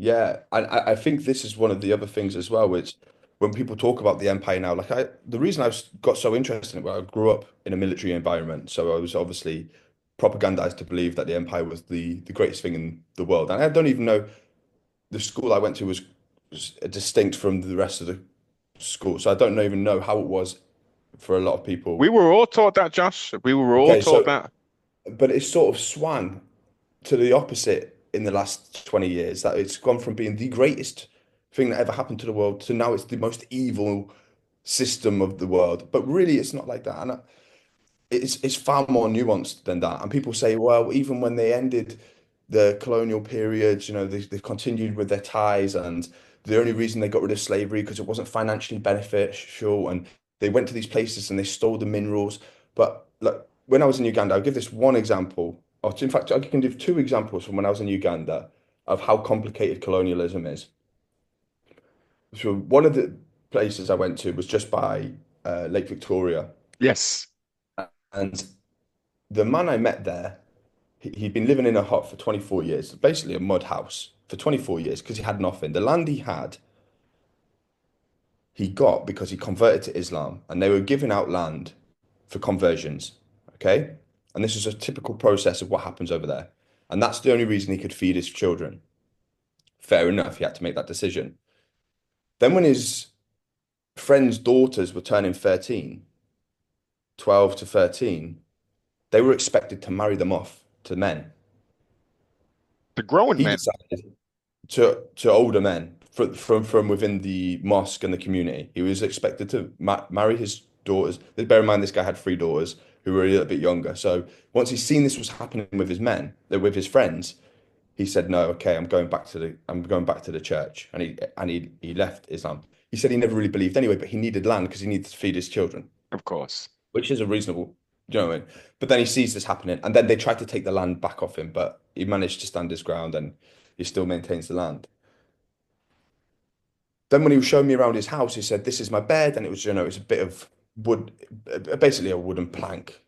Yeah, and I think this is one of the other things as well, which when people talk about the empire now, the reason got so interested in it, well, I grew up in a military environment, so I was obviously propagandized to believe that the empire was the greatest thing in the world. And I don't even know the school I went to was distinct from the rest of the school, so I don't even know how it was for a lot of We people. were all taught that, Josh. We were all Okay, taught so that. but it's sort of swung to the opposite in the last 20 years, that it's gone from being the greatest thing that ever happened to the world to now it's the most evil system of the world. But really, it's not like that. And it's far more nuanced than that. And people say, well, even when they ended the colonial periods, they've continued with their ties. And the only reason they got rid of slavery because it wasn't financially beneficial. And they went to these places and they stole the minerals. But look, when I was in Uganda, I'll give this one example. Or in fact, I can give two examples from when I was in Uganda of how complicated colonialism is. So one of the places I went to was just by Lake Victoria. Yes. And the man I met there, he'd been living in a hut for 24 years, basically a mud house for 24 years because he had nothing. The land he had, he got because he converted to Islam and they were giving out land for conversions. Okay. And this is a typical process of what happens over there. And that's the only reason he could feed his children. Fair enough. He had to make that decision. Then when his friends' daughters were turning 13, 12 to 13, they were expected to marry them off to men. The grown He men. decided to older men from within the mosque and the community. He was expected to marry his daughters. Bear in mind, this guy had three daughters who were a little bit younger. So once he's seen this was happening with his men, with his friends, he said, "No, okay, I'm going back to the church," and he left Islam. He said he never really believed anyway, but he needed land because he needed to feed his children, Of course. which is a reasonable, you know what I mean? But then he sees this happening, and then they tried to take the land back off him, but he managed to stand his ground and he still maintains the land. Then when he was showing me around his house, he said, "This is my bed," and it was, it's a bit of wood, basically a wooden plank.